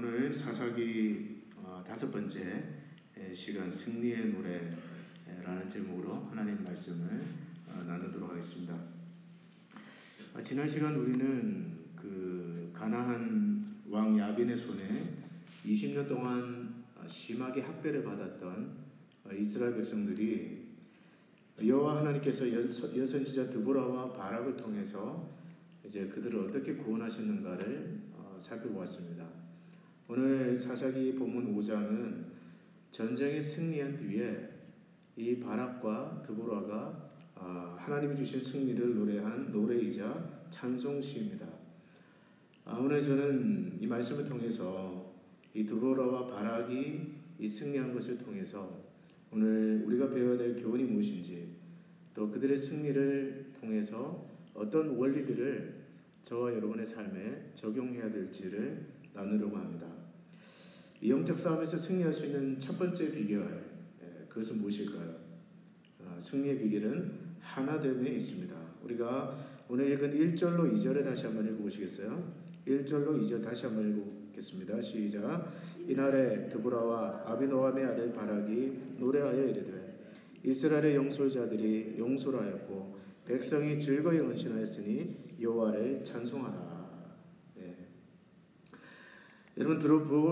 오늘 사사기 다섯 번째 시간 승리의 노래라는 제목으로 하나님 말씀을 나누도록 하겠습니다. 지난 시간 우리는 그 가나안 왕 야빈의 손에 20년 동안 심하게 학대를 받았던 이스라엘 백성들이 여호와 하나님께서 여선지자 드보라와 바락을 통해서 이제 그들을 어떻게 구원하셨는가를 살펴보았습니다. 오늘 사사기 본문 5장은 전쟁에 승리한 뒤에 이 바락과 드보라가 하나님이 주신 승리를 노래한 노래이자 찬송시입니다. 오늘 저는 이 말씀을 통해서 이 드보라와 바락이 이 승리한 것을 통해서 오늘 우리가 배워야 될 교훈이 무엇인지, 또 그들의 승리를 통해서 어떤 원리들을 저와 여러분의 삶에 적용해야 될지를 나누려고 합니다. 이 영적 싸움에서 승리할 수 있는 첫 번째 비결, 그것은 무엇일까요? 승리의 비결은 하나됨에 있습니다. 우리가 오늘 읽은 1절로 2절에 다시 한번 읽어보시겠어요? 1절로 2절 다시 한번 읽어보겠습니다. 시작. 이날에 드보라와 아비노함의 아들 바락이 노래하여 이르되 이스라엘의 용솔자들이 용솔하였고 백성이 즐거이 헌신하였으니 여호와를 찬송하라. 여러분,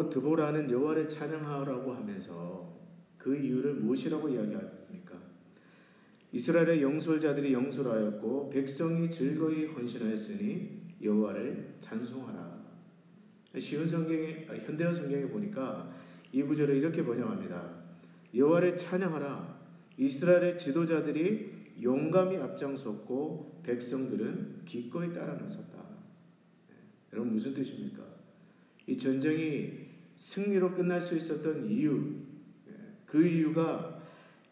드보라는 여호와를 찬양하라고 하면서 그 이유를 무엇이라고 이야기합니까? 이스라엘의 영솔자들이 영솔하였고 백성이 즐거이 헌신하였으니 여호와를 찬송하라. 쉬운 성경에, 현대어 성경에 보니까 이 구절을 이렇게 번역합니다. 여호와를 찬양하라. 이스라엘의 지도자들이 용감히 앞장섰고 백성들은 기꺼이 따라 나섰다. 여러분, 무슨 뜻입니까? 이 전쟁이 승리로 끝날 수 있었던 이유, 그 이유가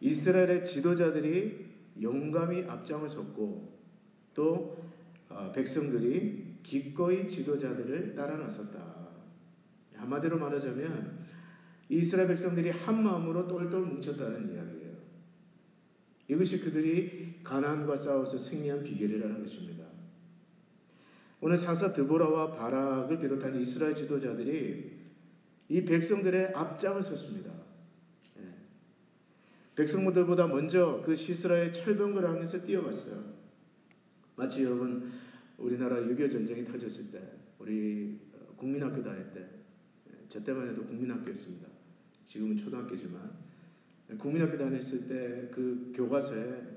이스라엘의 지도자들이 용감히 앞장을 섰고 또 백성들이 기꺼이 지도자들을 따라 나섰다. 한마디로 말하자면 이스라엘 백성들이 한 마음으로 똘똘 뭉쳤다는 이야기예요. 이것이 그들이 가나안과 싸워서 승리한 비결이라는 것입니다. 오늘 사사 드보라와 바락을 비롯한 이스라엘 지도자들이 이 백성들의 앞장을 섰습니다. 백성들보다 먼저 그 시스라의 철병거를 향해서 뛰어갔어요. 마치 여러분, 우리나라 6.25 전쟁이 터졌을 때, 우리 국민학교 다닐 때, 저 때만 해도 국민학교였습니다. 지금은 초등학교지만, 국민학교 다녔을 때 그 교과서에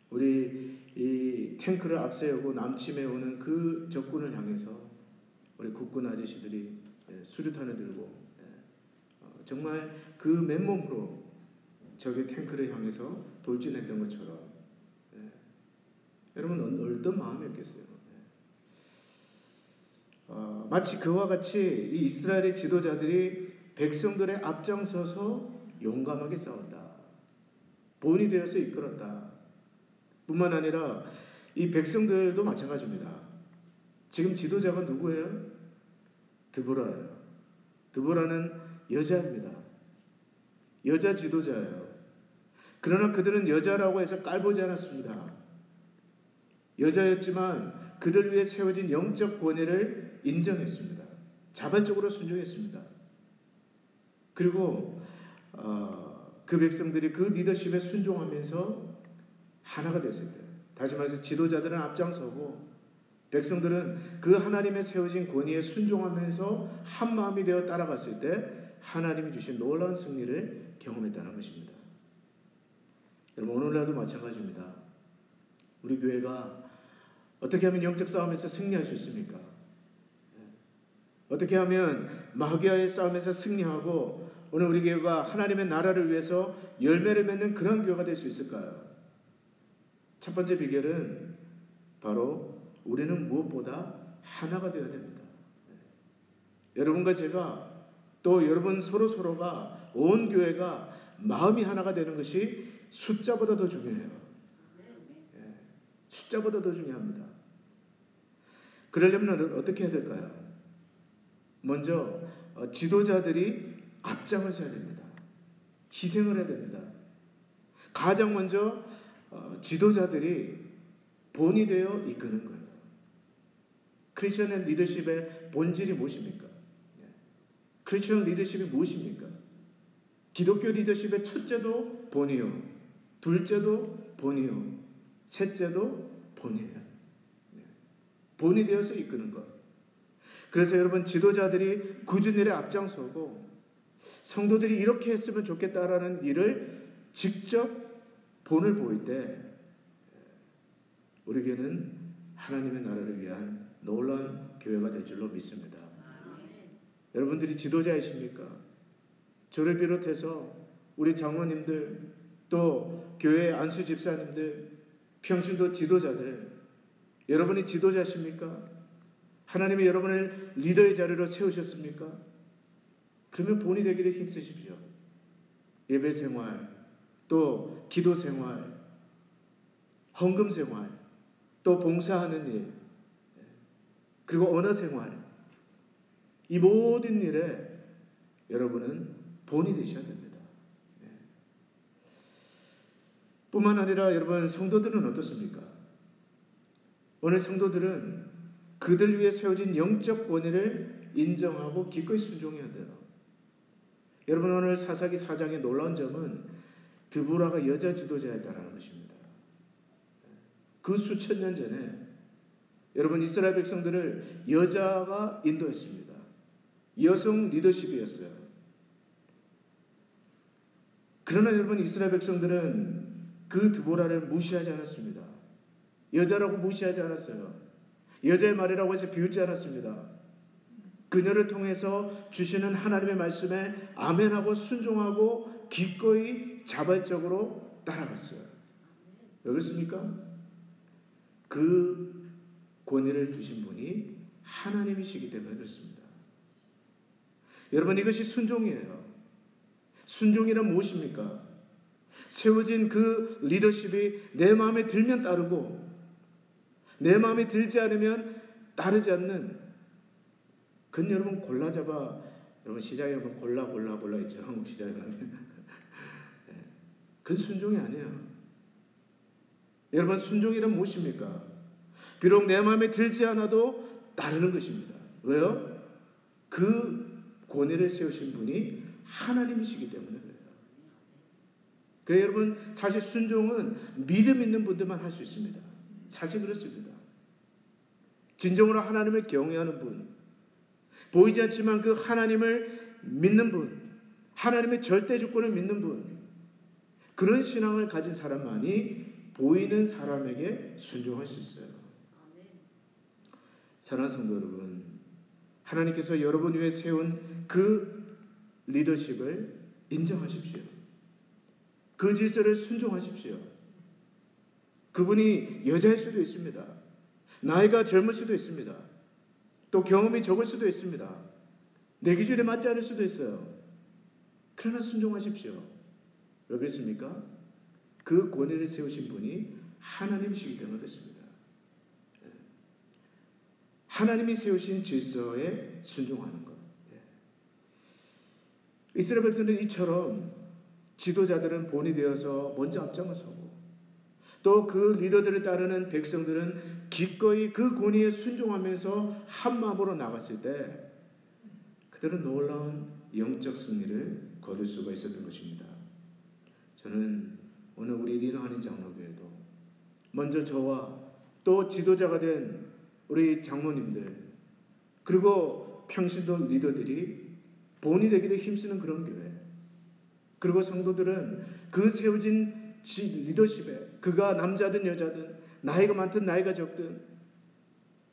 우리 이 탱크를 앞세우고 남침해 오는 그 적군을 향해서 우리 국군 아저씨들이 수류탄을 들고 정말 그 맨몸으로 적의 탱크를 향해서 돌진했던 것처럼, 여러분 어떤 마음이었겠어요? 마치 그와 같이 이 이스라엘의 지도자들이 백성들의 앞장서서 용감하게 싸웠다. 본이 되어서 이끌었다. 뿐만 아니라 이 백성들도 마찬가지입니다. 지금 지도자가 누구예요? 드보라예요. 드보라는 여자입니다. 여자 지도자예요. 그러나 그들은 여자라고 해서 깔보지 않았습니다. 여자였지만 그들 위해 세워진 영적 권위를 인정했습니다. 자발적으로 순종했습니다. 그리고 그 백성들이 그 리더십에 순종하면서 하나가 됐을 때, 다시 말해서 지도자들은 앞장서고 백성들은 그 하나님의 세워진 권위에 순종하면서 한 마음이 되어 따라갔을 때 하나님이 주신 놀라운 승리를 경험했다는 것입니다. 여러분, 오늘날도 마찬가지입니다. 우리 교회가 어떻게 하면 영적 싸움에서 승리할 수 있습니까? 어떻게 하면 마귀와의 싸움에서 승리하고 오늘 우리 교회가 하나님의 나라를 위해서 열매를 맺는 그런 교회가 될 수 있을까요? 첫 번째 비결은 바로 우리는 무엇보다 하나가 되어야 됩니다. 여러분과 제가, 또 여러분 서로가, 온 교회가 마음이 하나가 되는 것이 숫자보다 더 중요해요. 숫자보다 더 중요합니다. 그러려면 어떻게 해야 될까요? 먼저 지도자들이 앞장을 서야 됩니다. 희생을 해야 됩니다. 가장 먼저 지도자들이 본이 되어 이끄는 거예요. 크리스천의 리더십의 본질이 무엇입니까? 크리스천 리더십이 무엇입니까? 기독교 리더십의 첫째도 본이요, 둘째도 본이요, 셋째도 본이에요. 본이 되어서 이끄는 것. 그래서 여러분, 지도자들이 굳은 일에 앞장서고 성도들이 이렇게 했으면 좋겠다라는 일을 직접 본을 보일 때 우리 교회는 하나님의 나라를 위한 놀라운 교회가 될 줄로 믿습니다. 여러분들이 지도자이십니까? 저를 비롯해서 우리 장로님들, 또 교회 안수 집사님들, 평신도 지도자들, 여러분이 지도자십니까? 하나님이 여러분을 리더의 자리로 세우셨습니까? 그러면 본이 되기를 힘쓰십시오. 예배 생활, 또 기도 생활, 헌금 생활, 또 봉사하는 일, 그리고 언어 생활, 이 모든 일에 여러분은 본이 되셔야 됩니다. 뿐만 아니라 여러분, 성도들은 어떻습니까? 오늘 성도들은 그들 위해 세워진 영적 권위를 인정하고 기꺼이 순종해야 돼요. 여러분, 오늘 사사기 4장의 놀라운 점은 드보라가 여자 지도자였다는 것입니다. 그 수천 년 전에 여러분, 이스라엘 백성들을 여자가 인도했습니다. 여성 리더십이었어요. 그러나 여러분, 이스라엘 백성들은 그 드보라를 무시하지 않았습니다. 여자라고 무시하지 않았어요. 여자의 말이라고 해서 비웃지 않았습니다. 그녀를 통해서 주시는 하나님의 말씀에 아멘하고 순종하고 기꺼이 자발적으로 따라갔어요. 왜 그렇습니까? 그 권위를 주신 분이 하나님이시기 때문에 그렇습니다. 여러분, 이것이 순종이에요. 순종이란 무엇입니까? 세워진 그 리더십이 내 마음에 들면 따르고 내 마음에 들지 않으면 따르지 않는, 그건 여러분 골라 잡아, 여러분 시장에 보면 골라 있죠. 한국 시장에 가면. 그건 순종이 아니에요. 여러분, 순종이란 무엇입니까? 비록 내 마음에 들지 않아도 따르는 것입니다. 왜요? 그 권위를 세우신 분이 하나님이시기 때문에 그래요. 그래서 여러분, 사실 순종은 믿음 있는 분들만 할 수 있습니다. 사실 그렇습니다. 진정으로 하나님을 경외하는 분, 보이지 않지만 그 하나님을 믿는 분, 하나님의 절대 주권을 믿는 분, 그런 신앙을 가진 사람만이 보이는 사람에게 순종할 수 있어요. 사랑하는 성도 여러분, 하나님께서 여러분 위에 세운 그 리더십을 인정하십시오. 그 질서를 순종하십시오. 그분이 여자일 수도 있습니다. 나이가 젊을 수도 있습니다. 또 경험이 적을 수도 있습니다. 내 기준에 맞지 않을 수도 있어요. 그러나 순종하십시오. 왜 그렇습니까? 그 권위를 세우신 분이 하나님이시기 때문에 그렇습니다. 하나님이 세우신 질서에 순종하는 것. 이스라엘 백성들은 이처럼 지도자들은 본이 되어서 먼저 앞장을 서고 또 그 리더들을 따르는 백성들은 기꺼이 그 권위에 순종하면서 한 마음으로 나갔을 때 그들은 놀라운 영적 승리를 거둘 수가 있었던 것입니다. 저는 오늘 우리 리너하는 장로교회도 먼저 저와 또 지도자가 된 우리 장로님들 그리고 평신도 리더들이 본이 되기를 힘쓰는 그런 교회, 그리고 성도들은 그 세워진 리더십에 그가 남자든 여자든 나이가 많든 나이가 적든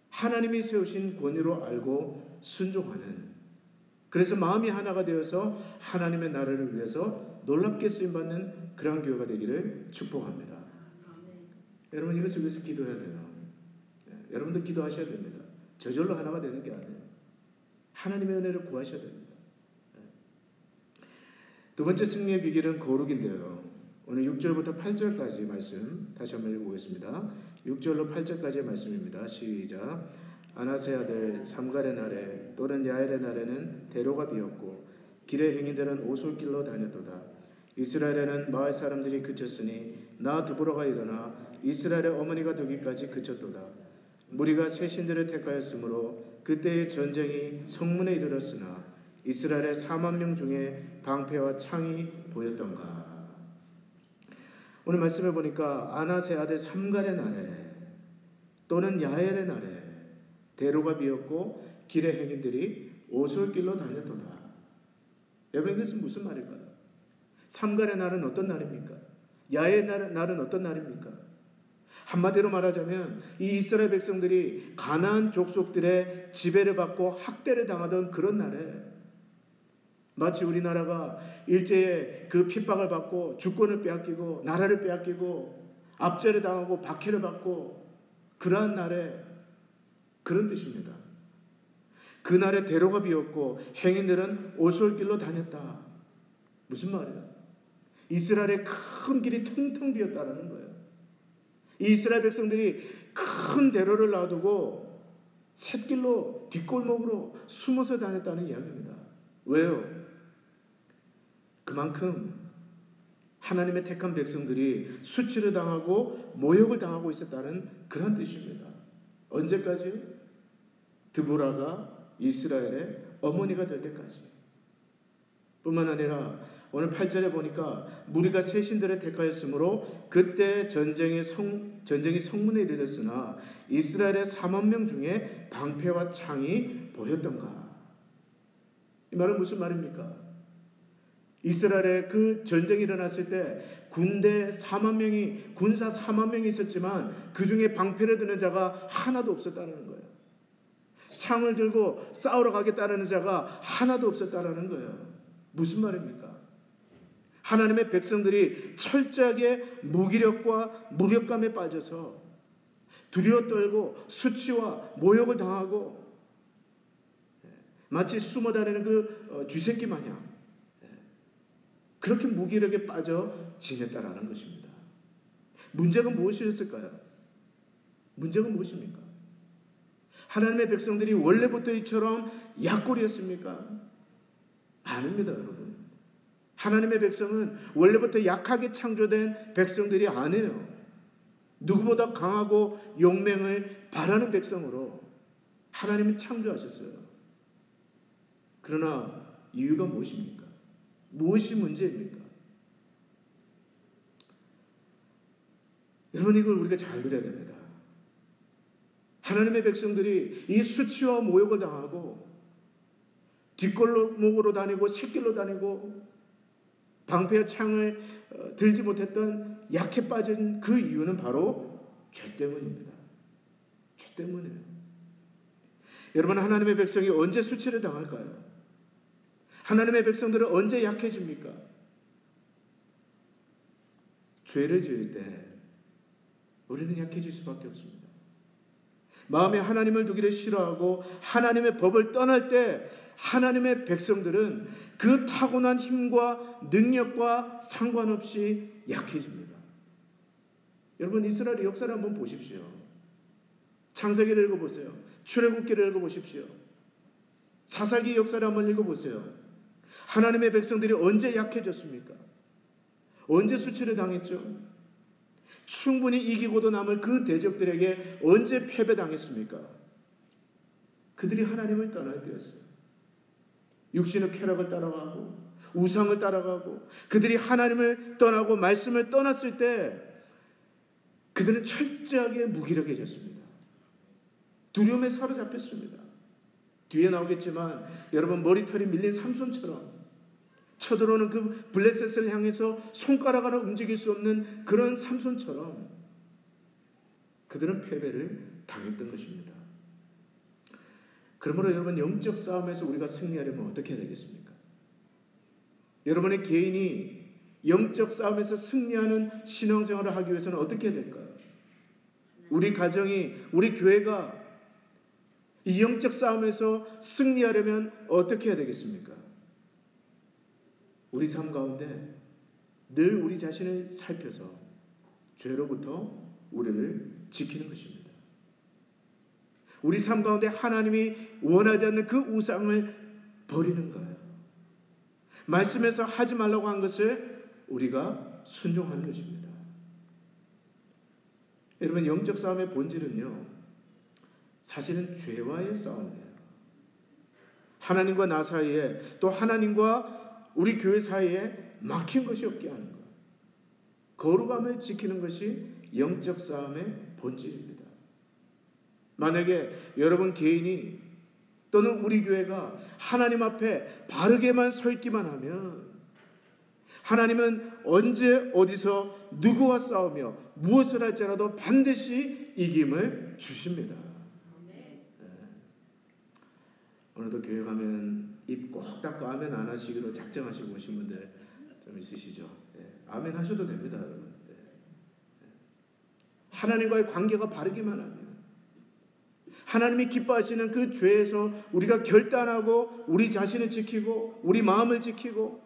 하나님이 세우신 권위로 알고 순종하는, 그래서 마음이 하나가 되어서 하나님의 나라를 위해서 놀랍게 쓰임받는 그러한 교회가 되기를 축복합니다. 여러분, 이것을 위해서 기도해야 돼요. 여러분도 기도하셔야 됩니다. 저절로 하나가 되는 게 아니에요. 하나님의 은혜를 구하셔야 됩니다. 두 번째 승리의 비결은 거룩인데요. 오늘 6절부터 8절까지 말씀 다시 한번 읽어보겠습니다. 6절로 8절까지의 말씀입니다. 시작. 아나세 아들 삼갈의 날에 또는 야엘의 날에는 대로가 비었고 길의 행인들은 오솔길로 다녔도다. 이스라엘에는 마을 사람들이 그쳤으니 나 드보라가 일어나 이스라엘의 어머니가 되기까지 그쳤도다. 무리가 새 신들을 택하였으므로 그때의 전쟁이 성문에 이르렀으나 이스라엘의 4만 명 중에 방패와 창이 보였던가? 오늘 말씀해 보니까 아낫의 아들 삼갈의 날에 또는 야엘의 날에 대로가 비었고 길의 행인들이 오솔길로 다녔도다. 여러분, 이것은 무슨 말일까요? 삼갈의 날은 어떤 날입니까? 야의 날은 어떤 날입니까? 한마디로 말하자면 이 이스라엘 백성들이 가나안 족속들의 지배를 받고 학대를 당하던 그런 날에 마치 우리나라가 일제에 그 핍박을 받고 주권을 빼앗기고 나라를 빼앗기고 압제를 당하고 박해를 받고 그러한 날에 그런 뜻입니다. 그날에 대로가 비었고 행인들은 오솔길로 다녔다. 무슨 말이야? 이스라엘의 큰 길이 텅텅 비었다라는 거예요. 이 이스라엘 백성들이 큰 대로를 놔두고 샛길로 뒷골목으로 숨어서 다녔다는 이야기입니다. 왜요? 그만큼 하나님의 택한 백성들이 수치를 당하고 모욕을 당하고 있었다는 그런 뜻입니다. 언제까지요? 드보라가 이스라엘의 어머니가 될 때까지. 뿐만 아니라 오늘 8절에 보니까 무리가 새 신들을 택하였으므로 그때 전쟁이 성문에 이르렀으나 이스라엘의 4만 명 중에 방패와 창이 보였던가? 이 말은 무슨 말입니까? 이스라엘의 그 전쟁이 일어났을 때 군사 4만 명이 있었지만 그 중에 방패를 드는 자가 하나도 없었다는 거예요. 창을 들고 싸우러 가겠다는 자가 하나도 없었다는 거예요. 무슨 말입니까? 하나님의 백성들이 철저하게 무기력과 무력감에 빠져서 두려워 떨고 수치와 모욕을 당하고 마치 숨어 다니는 그 쥐새끼 마냥 그렇게 무기력에 빠져 지냈다라는 것입니다. 문제가 무엇이었을까요? 문제가 무엇입니까? 하나님의 백성들이 원래부터 이처럼 약골이었습니까? 아닙니다, 여러분. 하나님의 백성은 원래부터 약하게 창조된 백성들이 아니에요. 누구보다 강하고 용맹을 바라는 백성으로 하나님이 창조하셨어요. 그러나 이유가 무엇입니까? 무엇이 문제입니까? 여러분, 이걸 우리가 잘 들어야 됩니다. 하나님의 백성들이 이 수치와 모욕을 당하고 뒷골목으로 다니고 샛길로 다니고 방패와 창을 들지 못했던 약해 빠진 그 이유는 바로 죄 때문입니다. 죄 때문이에요. 여러분, 하나님의 백성이 언제 수치를 당할까요? 하나님의 백성들은 언제 약해집니까? 죄를 지을 때 우리는 약해질 수밖에 없습니다. 마음에 하나님을 두기를 싫어하고 하나님의 법을 떠날 때 하나님의 백성들은 그 타고난 힘과 능력과 상관없이 약해집니다. 여러분, 이스라엘의 역사를 한번 보십시오. 창세기를 읽어보세요. 출애굽기를 읽어보십시오. 사사기 역사를 한번 읽어보세요. 하나님의 백성들이 언제 약해졌습니까? 언제 수치를 당했죠? 충분히 이기고도 남을 그 대적들에게 언제 패배당했습니까? 그들이 하나님을 떠날 때였어요. 육신의 쾌락을 따라가고 우상을 따라가고 그들이 하나님을 떠나고 말씀을 떠났을 때 그들은 철저하게 무기력해졌습니다. 두려움에 사로잡혔습니다. 뒤에 나오겠지만 여러분, 머리털이 밀린 삼손처럼 쳐들어오는 그 블레셋을 향해서 손가락 하나 움직일 수 없는 그런 삼손처럼 그들은 패배를 당했던 것입니다. 그러므로 여러분, 영적 싸움에서 우리가 승리하려면 어떻게 해야 되겠습니까? 여러분의 개인이 영적 싸움에서 승리하는 신앙생활을 하기 위해서는 어떻게 해야 될까요? 우리 가정이, 우리 교회가 이 영적 싸움에서 승리하려면 어떻게 해야 되겠습니까? 우리 삶 가운데 늘 우리 자신을 살펴서 죄로부터 우리를 지키는 것입니다. 우리 삶 가운데 하나님이 원하지 않는 그 우상을 버리는 거예요. 말씀에서 하지 말라고 한 것을 우리가 순종하는 것입니다. 여러분, 영적 싸움의 본질은요, 사실은 죄와의 싸움이에요. 하나님과 나 사이에, 또 하나님과 우리 교회 사이에 막힌 것이 없게 하는 것. 거룩함을 지키는 것이 영적 싸움의 본질입니다. 만약에 여러분 개인이 또는 우리 교회가 하나님 앞에 바르게만 서 있기만 하면 하나님은 언제 어디서 누구와 싸우며 무엇을 할지라도 반드시 이김을 주십니다. 오늘도 교회 가면 입 꼭 닫고 아멘 안 하시기로 작정하시고 오신 분들 좀 있으시죠? 아멘 하셔도 됩니다, 여러분. 하나님과의 관계가 바르기만 하면, 하나님이 기뻐하시는 그 죄에서 우리가 결단하고 우리 자신을 지키고 우리 마음을 지키고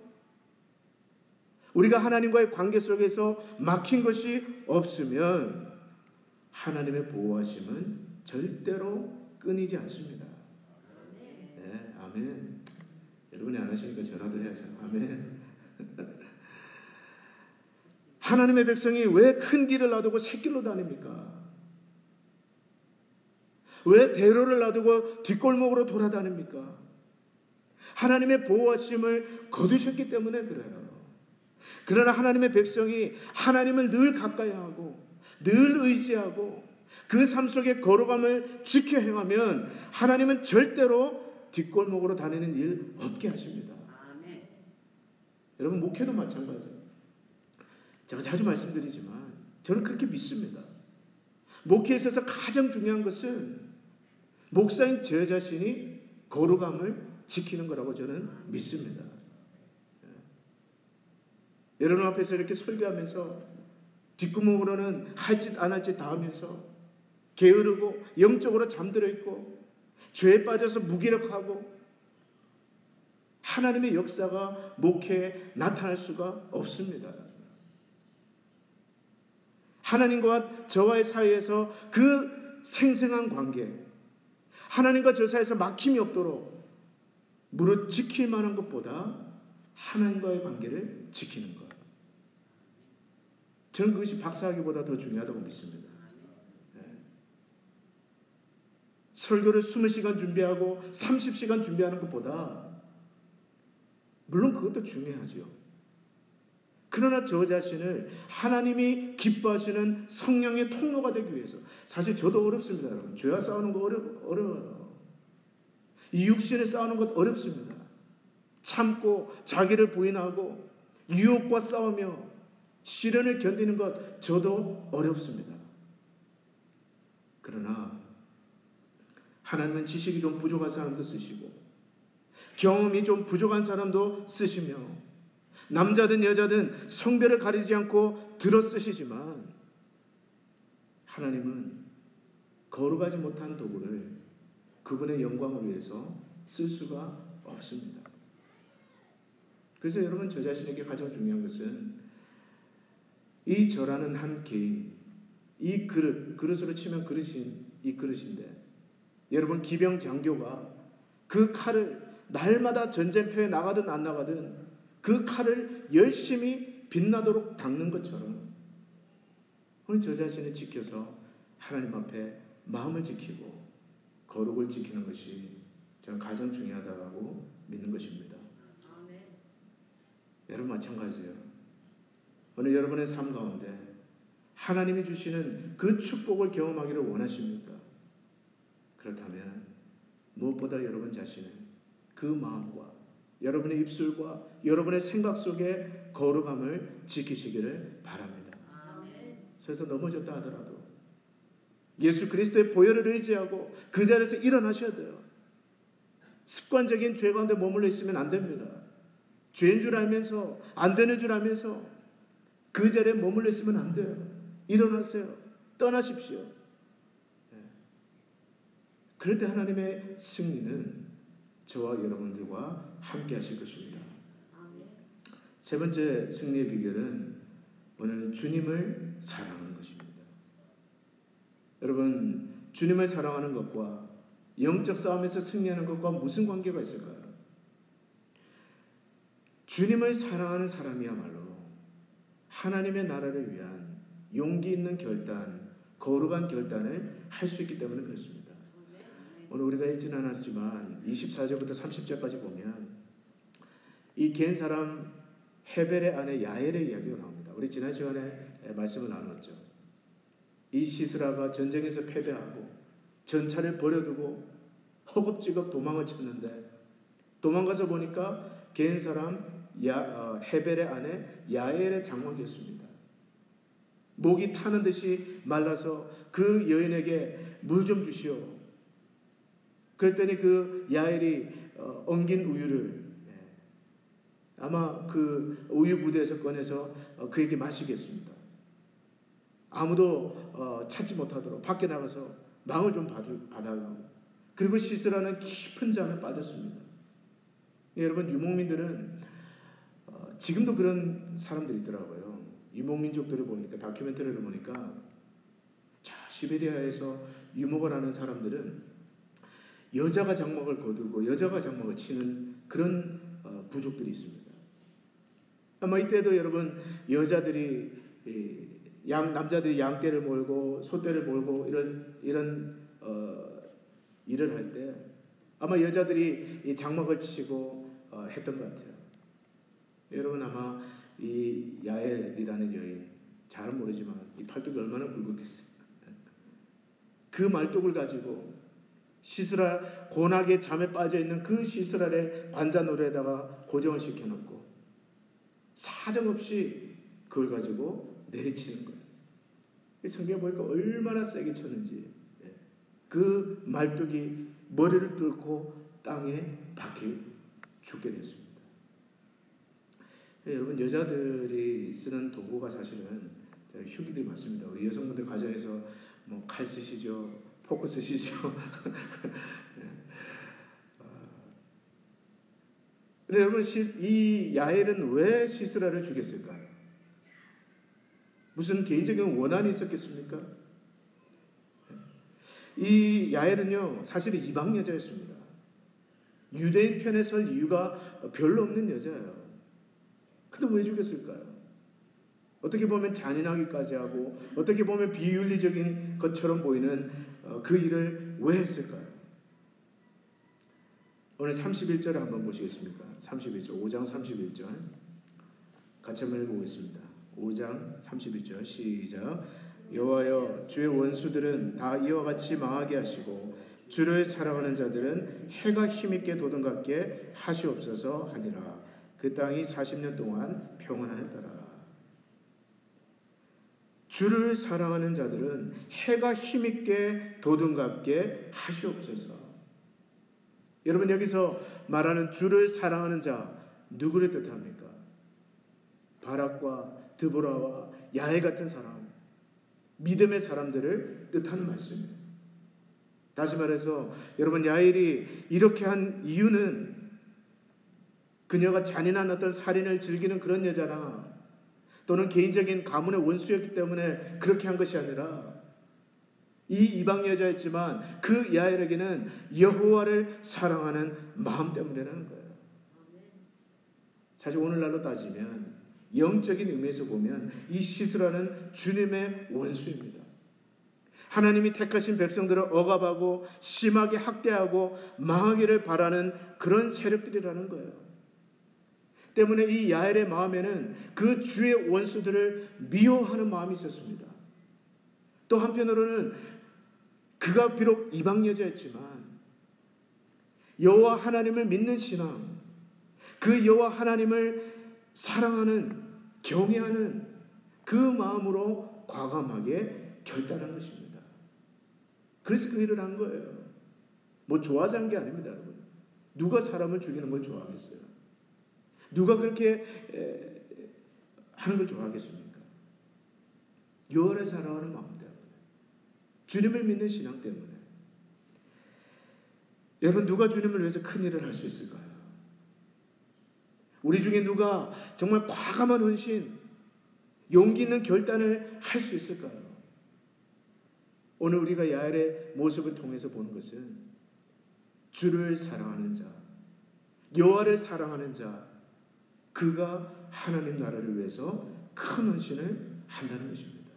우리가 하나님과의 관계 속에서 막힌 것이 없으면 하나님의 보호하심은 절대로 끊이지 않습니다. 네, 아멘. 여러분이 안 하시니까 저라도 해야죠. 아멘. 하나님의 백성이 왜 큰 길을 놔두고 새길로 다닙니까? 왜 대로를 놔두고 뒷골목으로 돌아다닙니까? 하나님의 보호하심을 거두셨기 때문에 그래요. 그러나 하나님의 백성이 하나님을 늘 가까이 하고 늘 의지하고 그 삶 속에 거룩함을 지켜 행하면 하나님은 절대로 뒷골목으로 다니는 일 없게 하십니다. 아멘. 여러분 목회도 마찬가지예요. 제가 자주 말씀드리지만 저는 그렇게 믿습니다. 목회에 있어서 가장 중요한 것은 목사인 저 자신이 거룩함을 지키는 거라고 저는 믿습니다. 여러분 앞에서 이렇게 설교하면서 뒷구멍으로는 할 짓 안 할 짓 다 하면서 게으르고 영적으로 잠들어 있고 죄에 빠져서 무기력하고 하나님의 역사가 목회에 나타날 수가 없습니다. 하나님과 저와의 사이에서 그 생생한 관계, 하나님과 저 사이에서 막힘이 없도록 무릇 지킬 만한 것보다 하나님과의 관계를 지키는 것. 저는 그것이 박사학위보다 더 중요하다고 믿습니다. 네. 설교를 20시간 준비하고 30시간 준비하는 것보다 물론 그것도 중요하죠. 그러나 저 자신을 하나님이 기뻐하시는 성령의 통로가 되기 위해서, 사실 저도 어렵습니다, 여러분. 죄와 싸우는 거 어려워요. 이 육신을 싸우는 것 어렵습니다. 참고 자기를 부인하고 유혹과 싸우며 시련을 견디는 것 저도 어렵습니다. 그러나 하나님은 지식이 좀 부족한 사람도 쓰시고 경험이 좀 부족한 사람도 쓰시며 남자든 여자든 성별을 가리지 않고 들어 쓰시지만 하나님은 거룩하지 못한 도구를 그분의 영광을 위해서 쓸 수가 없습니다. 그래서 여러분 저 자신에게 가장 중요한 것은 이 저라는 한 개인, 이 그릇으로 치면 이 그릇인데 여러분 기병 장교가 그 칼을 날마다 전쟁터에 나가든 안 나가든 그 칼을 열심히 빛나도록 닦는 것처럼 오늘 저 자신을 지켜서 하나님 앞에 마음을 지키고 거룩을 지키는 것이 저는 가장 중요하다고 믿는 것입니다. 아멘. 여러분 마찬가지예요. 오늘 여러분의 삶 가운데 하나님이 주시는 그 축복을 경험하기를 원하십니까? 그렇다면 무엇보다 여러분 자신은 그 마음과 여러분의 입술과 여러분의 생각 속에 거룩함을 지키시기를 바랍니다. 아멘. 그래서 넘어졌다 하더라도 예수 그리스도의 보혈을 의지하고 그 자리에서 일어나셔야 돼요. 습관적인 죄 가운데 머물러 있으면 안 됩니다. 죄인 줄 알면서 안 되는 줄 알면서 그 자리에 머물러 있으면 안 돼요. 일어나세요. 떠나십시오. 그럴 때 하나님의 승리는 저와 여러분들과 함께 하실 것입니다. 세 번째 승리의 비결은 오늘 주님을 사랑하는 것입니다. 여러분, 주님을 사랑하는 것과 영적 싸움에서 승리하는 것과 무슨 관계가 있을까요? 주님을 사랑하는 사람이야말로 하나님의 나라를 위한 용기 있는 결단, 거룩한 결단을 할 수 있기 때문에 그렇습니다. 오늘 우리가 읽지는 않았지만 24절부터 30절까지 보면 이 겐 사람 헤벨의 아내 야엘의 이야기가 나옵니다. 우리 지난 시간에 말씀을 나눴죠. 이 시스라가 전쟁에서 패배하고 전차를 버려두고 허겁지겁 도망을 쳤는데, 도망가서 보니까 겐 사람 헤벨의 아내 야엘의 장막이었습니다. 목이 타는 듯이 말라서 그 여인에게 물 좀 주시오. 그랬더니 그 야엘이 엉긴 우유를 아마 그 우유 부대에서 꺼내서 그에게 마시겠습니다. 아무도 찾지 못하도록 밖에 나가서 망을 좀 받아가고, 그리고 시스라는 깊은 잠에 빠졌습니다. 여러분, 유목민들은 지금도 그런 사람들이 있더라고요. 유목민족들을 보니까, 다큐멘터리를 보니까 저 시베리아에서 유목을 하는 사람들은 여자가 장막을 거두고 여자가 장막을 치는 그런 부족들이 있습니다. 아마 이때도 여러분, 여자들이 남자들이 양떼를 몰고 소떼를 몰고 이런 일을 할 때 아마 여자들이 이 장막을 치고 했던 것 같아요. 여러분, 아마 이 야엘이라는 여인, 잘은 모르지만 이 팔뚝이 얼마나 굵었겠어요. 그 말뚝을 가지고 시스라, 고나게 잠에 빠져있는 그 시스라의 관자놀이에다가 고정을 시켜놓고 사정없이 그걸 가지고 내리치는 거예요. 성경에 보니까 얼마나 세게 쳤는지, 그 말뚝이 머리를 뚫고 땅에 박혀 죽게 됐습니다. 여러분, 여자들이 쓰는 도구가 사실은 흉기들이 많습니다. 우리 여성분들 가정에서 뭐 칼 쓰시죠, 포크 쓰시죠. 근데 여러분, 이 야엘은 왜 시스라를 죽였을까요? 무슨 개인적인 원한이 있었겠습니까? 이 야엘은요, 사실 이방 여자였습니다. 유대인 편에 설 이유가 별로 없는 여자예요. 근데 왜 죽였을까요? 어떻게 보면 잔인하기까지 하고, 어떻게 보면 비윤리적인 것처럼 보이는 그 일을 왜 했을까요? 오늘 31절을 한번 보시겠습니까? 31절, 5장 31절 같이 한번 읽어보겠습니다. 5장 31절 시작. 여호와여, 주의 원수들은 다 이와 같이 망하게 하시고 주를 사랑하는 자들은 해가 힘있게 도든갑게 하시옵소서 하니라. 그 땅이 40년 동안 평안하였더라. 주를 사랑하는 자들은 해가 힘있게 도든갑게 하시옵소서. 여러분, 여기서 말하는 주를 사랑하는 자, 누구를 뜻합니까? 바락과 드보라와 야엘 같은 사람, 믿음의 사람들을 뜻하는 말씀입니다. 다시 말해서 여러분, 야엘이 이렇게 한 이유는 그녀가 잔인한 어떤 살인을 즐기는 그런 여자나 또는 개인적인 가문의 원수였기 때문에 그렇게 한 것이 아니라, 이 이방 여자였지만 그 야엘에게는 여호와를 사랑하는 마음 때문이라는 거예요. 사실 오늘날로 따지면, 영적인 의미에서 보면 이 시스라는 주님의 원수입니다. 하나님이 택하신 백성들을 억압하고 심하게 학대하고 망하기를 바라는 그런 세력들이라는 거예요. 때문에 이 야엘의 마음에는 그 주의 원수들을 미워하는 마음이 있었습니다. 또 한편으로는 그가 비록 이방 여자였지만 여호와 하나님을 믿는 신앙, 그 여호와 하나님을 사랑하는, 경외하는 그 마음으로 과감하게 결단한 것입니다. 그래서 그 일을 한 거예요. 뭐 좋아서 한 게 아닙니다, 여러분. 누가 사람을 죽이는 걸 좋아하겠어요? 누가 그렇게 하는 걸 좋아하겠습니까? 여호와를 사랑하는 마음 때문에, 주님을 믿는 신앙 때문에. 여러분, 누가 주님을 위해서 큰 일을 할 수 있을까요? 우리 중에 누가 정말 과감한 헌신, 용기 있는 결단을 할 수 있을까요? 오늘 우리가 야엘의 모습을 통해서 보는 것은 주를 사랑하는 자, 여호와를 사랑하는 자, 그가 하나님 나라를 위해서 큰 헌신을 한다는 것입니다.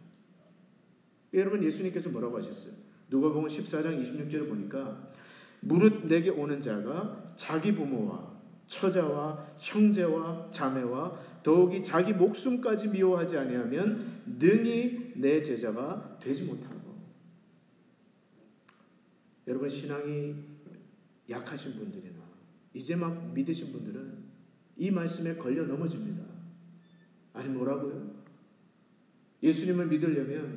여러분, 예수님께서 뭐라고 하셨어요? 누가복음 14장 26절을 보니까 무릇 내게 오는 자가 자기 부모와 처자와 형제와 자매와 더욱이 자기 목숨까지 미워하지 아니하면 능히 내 제자가 되지 못하고. 여러분, 신앙이 약하신 분들이나 이제 막 믿으신 분들은 이 말씀에 걸려 넘어집니다. 아니, 뭐라고요? 예수님을 믿으려면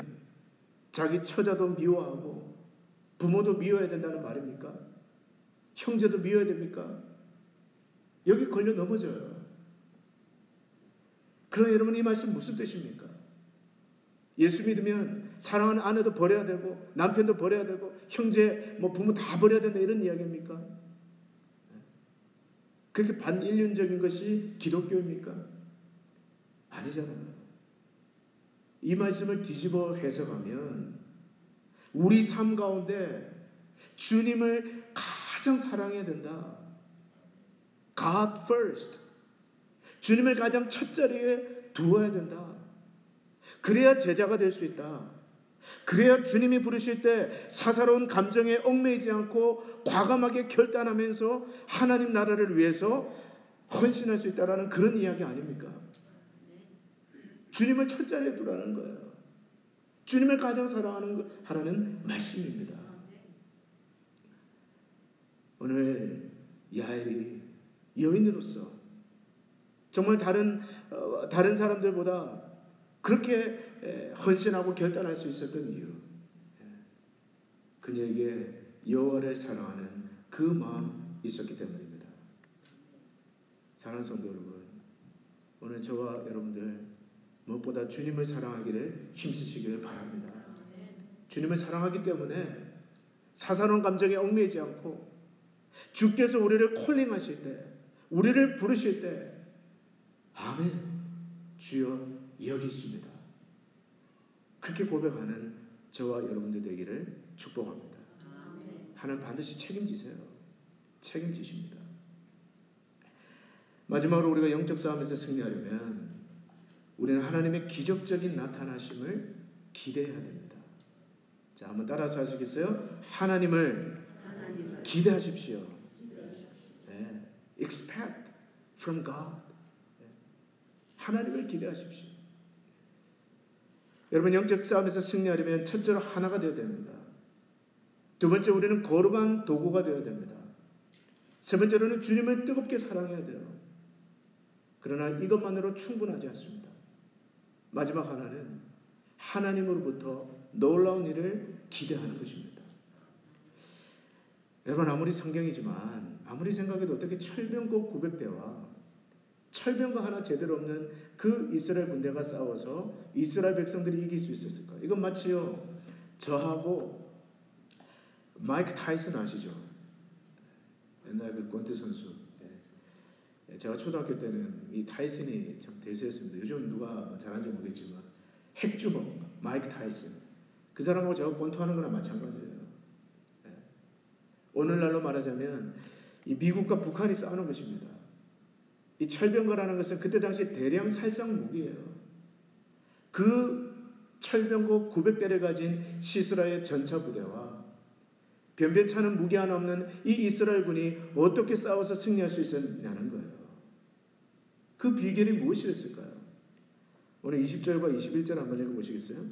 자기 처자도 미워하고 부모도 미워해야 된다는 말입니까? 형제도 미워해야 됩니까? 여기 걸려 넘어져요. 그러나 여러분, 이 말씀 무슨 뜻입니까? 예수 믿으면 사랑하는 아내도 버려야 되고 남편도 버려야 되고 형제, 부모 다 버려야 된다, 이런 이야기입니까? 그렇게 반인륜적인 것이 기독교입니까? 아니잖아요. 이 말씀을 뒤집어 해석하면 우리 삶 가운데 주님을 가장 사랑해야 된다. God first. 주님을 가장 첫 자리에 두어야 된다. 그래야 제자가 될 수 있다. 그래야 주님이 부르실 때 사사로운 감정에 얽매이지 않고 과감하게 결단하면서 하나님 나라를 위해서 헌신할 수 있다라는 그런 이야기 아닙니까? 주님을 첫 자리에 두라는 거예요. 주님을 가장 하라는 말씀입니다. 오늘 야엘이 여인으로서 정말 다른 사람들보다 그렇게 헌신하고 결단할 수 있었던 이유, 그녀에게 여호와를 사랑하는 그 마음이 있었기 때문입니다. 사랑하는 성도 여러분, 오늘 저와 여러분들 무엇보다 주님을 사랑하기를 힘쓰시기를 바랍니다. 주님을 사랑하기 때문에 사사로운 감정에 얽매이지 않고 주께서 우리를 콜링하실 때, 우리를 부르실 때 아멘, 주여 여기 있습니다, 그렇게 고백하는 저와 여러분들 되기를 축복합니다. 하나님 반드시 책임지세요. 책임지십니다. 마지막으로 우리가 영적 싸움에서 승리하려면 우리는 하나님의 기적적인 나타나심을 기대해야 됩니다. 자, 한번 따라서 하시겠어요? 하나님을 기대하십시오. 네. Expect from God. 네. 하나님을 기대하십시오. 여러분, 영적 싸움에서 승리하려면 첫째로 하나가 되어야 됩니다. 두 번째, 우리는 거룩한 도구가 되어야 됩니다. 세 번째로는 주님을 뜨겁게 사랑해야 돼요. 그러나 이것만으로 충분하지 않습니다. 마지막 하나는 하나님으로부터 놀라운 일을 기대하는 것입니다. 여러분, 아무리 성경이지만 아무리 생각해도 어떻게 철병거 900대와 철병거 하나 제대로 없는 그 이스라엘 군대가 싸워서 이스라엘 백성들이 이길 수 있었을까? 이건 마치요, 저하고 마이크 타이슨 아시죠? 옛날 그 권투 선수. 제가 초등학교 때는 이 타이슨이 참 대세였습니다. 요즘 누가 잘하는지 모르겠지만 핵주먹 마이크 타이슨, 그 사람하고 제가 권투하는 거나 마찬가지예요. 오늘날로 말하자면 이 미국과 북한이 싸우는 것입니다. 이 철병거라는 것은 그때 당시 대량 살상 무기예요. 그 철병거 900대를 가진 시스라의 전차 부대와 변변치 않은 무기 하나 없는 이 이스라엘군이 어떻게 싸워서 승리할 수 있었냐는 거예요. 그 비결이 무엇이었을까요? 오늘 20절과 21절 한번 읽어보시겠어요?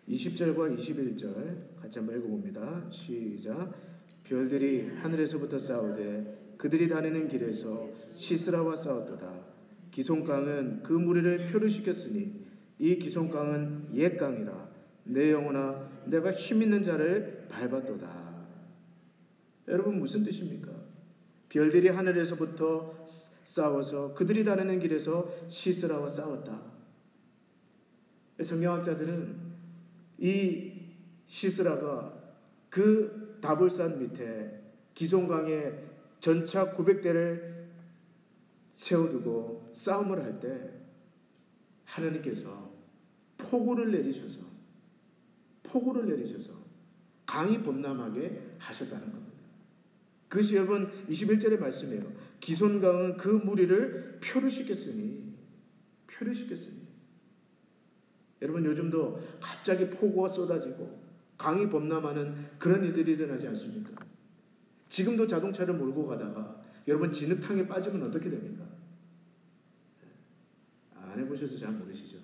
20절과 21절 같이 한번 읽어봅니다. 시작. 별들이 하늘에서부터 싸우되 그들이 다니는 길에서 시스라와 싸웠도다. 기손강은 그 무리를 표류시켰으니 이 기손강은 옛 강이라. 내 영혼아, 내가 힘있는 자를 밟았도다. 여러분, 무슨 뜻입니까? 별들이 하늘에서부터 싸워서 그들이 다니는 길에서 시스라와 싸웠다. 성경학자들은 이 시스라가 그 다볼산 밑에 기손강에 전차 900대를 세워두고 싸움을 할 때 하나님께서 폭우를 내리셔서 강이 범람하게 하셨다는 겁니다. 그것이 여러분 21절의 말씀이에요. 기손강은 그 무리를 표류시켰으니. 여러분, 요즘도 갑자기 폭우가 쏟아지고 강이 범람하는 그런 일들이 일어나지 않습니까? 지금도 자동차를 몰고 가다가 여러분 진흙탕에 빠지면 어떻게 됩니까? 안 해보셔서 잘 모르시죠.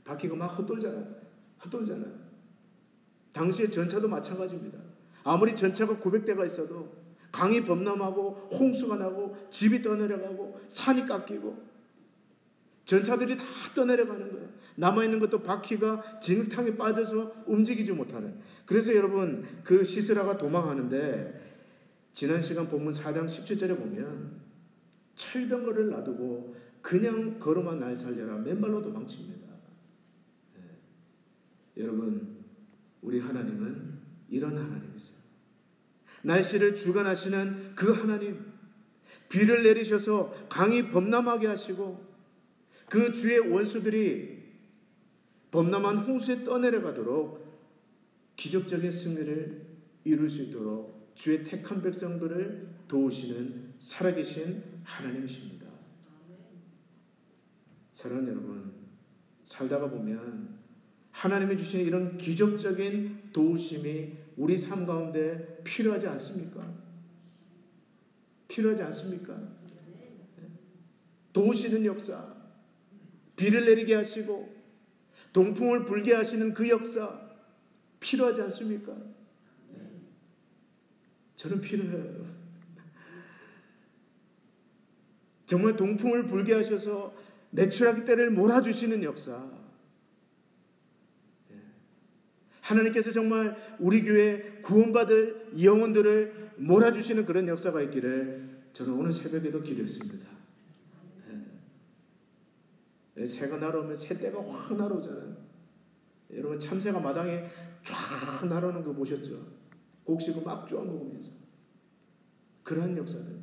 바퀴가 막 헛돌잖아요. 당시에 전차도 마찬가지입니다. 아무리 전차가 900대가 있어도 강이 범람하고 홍수가 나고 집이 떠내려가고 산이 깎이고 전차들이 다 떠내려가는 거예요. 남아있는 것도 바퀴가 진흙탕에 빠져서 움직이지 못하는. 그래서 여러분 그 시스라가 도망하는데 지난 시간 본문 4장 17절에 보면 철병거를 놔두고 그냥 걸어만 날 살려라 맨발로 도망칩니다. 여러분 우리 하나님은 이런 하나님이세요. 날씨를 주관하시는 그 하나님, 비를 내리셔서 강이 범람하게 하시고 그 주의 원수들이 범람한 홍수에 떠내려가도록 기적적인 승리를 이룰 수 있도록 주의 택한 백성들을 도우시는 살아계신 하나님이십니다. 사랑하는 여러분, 살다가 보면 하나님이 주시는 이런 기적적인 도우심이 우리 삶 가운데 필요하지 않습니까? 필요하지 않습니까? 도우시는 역사, 비를 내리게 하시고 동풍을 불게 하시는 그 역사 필요하지 않습니까? 저는 필요해요. 정말 동풍을 불게 하셔서 내추라기 때를 몰아주시는 역사, 하나님께서 정말 우리 교회 구원받을 영혼들을 몰아주시는 그런 역사가 있기를 저는 오늘 새벽에도 기도했습니다. 새가 날아오면 새떼가 확 날아오잖아요. 여러분 참새가 마당에 쫙 날아오는 거 보셨죠? 곡식을 막 쪼아 먹으면서. 그러한 역사들.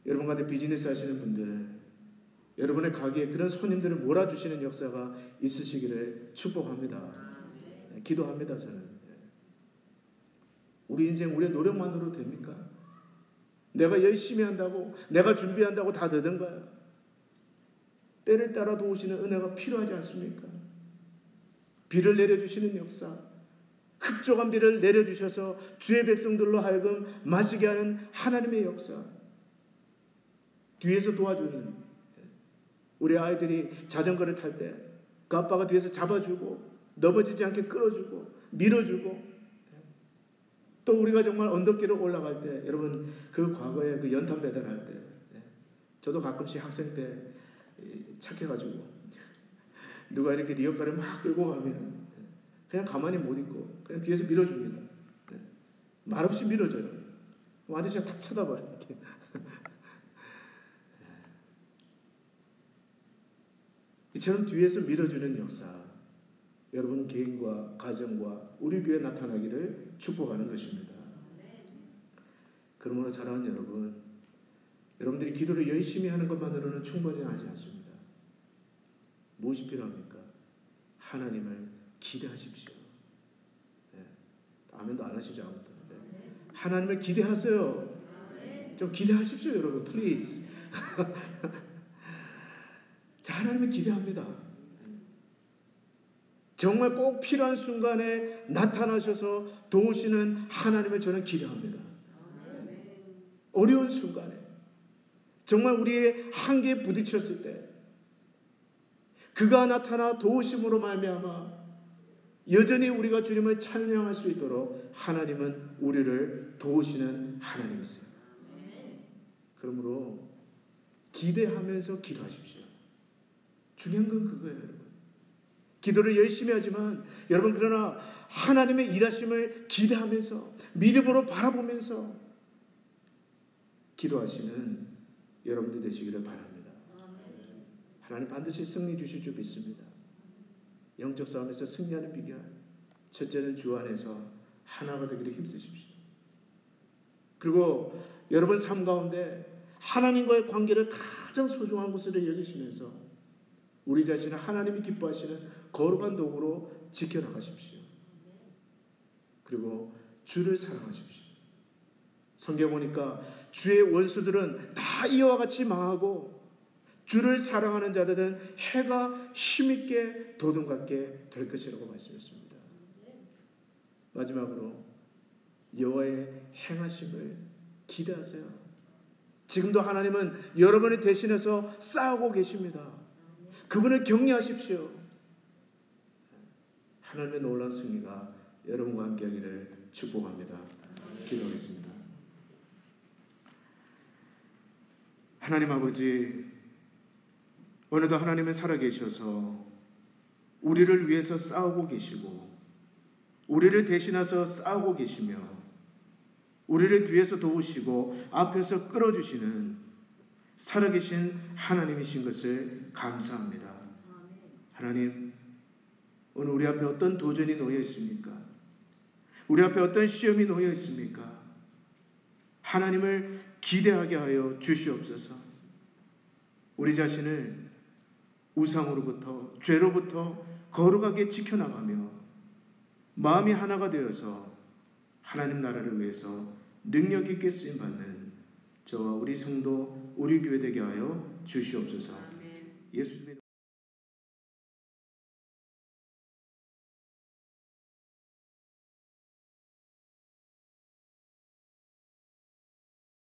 여러분 가운데 비즈니스 하시는 분들, 여러분의 가게에 그런 손님들을 몰아주시는 역사가 있으시기를 축복합니다. 기도합니다. 저는. 우리 인생 우리의 노력만으로 됩니까? 내가 열심히 한다고, 내가 준비한다고 다 되던가요? 때를 따라 도우시는 은혜가 필요하지 않습니까? 비를 내려주시는 역사, 흡족한 비를 내려주셔서 주의 백성들로 하여금 마시게 하는 하나님의 역사, 뒤에서 도와주는, 우리 아이들이 자전거를 탈 때 그 아빠가 뒤에서 잡아주고 넘어지지 않게 끌어주고 밀어주고, 또 우리가 정말 언덕길을 올라갈 때, 여러분 그 과거에 그 연탄 배달할 때 저도 가끔씩 학생 때 착해가지고 누가 이렇게 리어카를 막 끌고 가면 그냥 가만히 못 있고 그냥 뒤에서 밀어줍니다. 말없이 밀어줘요. 아저씨가 탁 쳐다봐요. 이렇게. 이처럼 뒤에서 밀어주는 역사, 여러분 개인과 가정과 우리 교회에 나타나기를 축복하는 것입니다. 그러므로 사랑하는 여러분, 여러분들이 기도를 열심히 하는 것만으로는 충분히 하지 않습니다. 무엇이 필요합니까? 하나님을 기대하십시오. 아멘도 안 하시죠, 아무도. 하나님을 기대하세요. 좀 기대하십시오, 여러분. 플리즈. 자, 하나님을 기대합니다. 정말 꼭 필요한 순간에 나타나셔서 도우시는 하나님을 저는 기대합니다. 어려운 순간에, 정말 우리의 한계에 부딪혔을 때 그가 나타나 도우심으로 말미암아 여전히 우리가 주님을 찬양할 수 있도록 하나님은 우리를 도우시는 하나님이세요. 그러므로 기대하면서 기도하십시오. 중요한 건 그거예요, 여러분. 기도를 열심히 하지만 여러분, 그러나 하나님의 일하심을 기대하면서 믿음으로 바라보면서 기도하시는 여러분들 되시기를 바랍니다. 하나님 반드시 승리 주실 줄 믿습니다. 영적 싸움에서 승리하는 비결, 첫째는 주 안에서 하나가 되기를 힘쓰십시오. 그리고 여러분 삶 가운데 하나님과의 관계를 가장 소중한 것으로 여기시면서 우리 자신을 하나님이 기뻐하시는 거룩한 도구로 지켜나가십시오. 그리고 주를 사랑하십시오. 성경 보니까 주의 원수들은 다 이와 같이 망하고 주를 사랑하는 자들은 해가 힘있게 도둑같게 될 것이라고 말씀했습니다. 마지막으로 여호와의 행하심을 기대하세요. 지금도 하나님은 여러분을 대신해서 싸우고 계십니다. 그분을 격려하십시오. 하나님의 놀라운 승리가 여러분과 함께하기를 축복합니다. 기도하겠습니다. 하나님 아버지, 오늘도 하나님은 살아계셔서 우리를 위해서 싸우고 계시고 우리를 대신해서 싸우고 계시며 우리를 뒤에서 도우시고 앞에서 끌어주시는 살아계신 하나님이신 것을 감사합니다. 하나님, 오늘 우리 앞에 어떤 도전이 놓여 있습니까? 우리 앞에 어떤 시험이 놓여 있습니까? 하나님을 기대하게 하여 주시옵소서. 우리 자신을 우상으로부터, 죄로부터 거룩하게 지켜나가며 마음이 하나가 되어서 하나님 나라를 위해서 능력 있게 쓰임받는 저와 우리 성도, 우리 교회 되게 하여 주시옵소서. 예수님의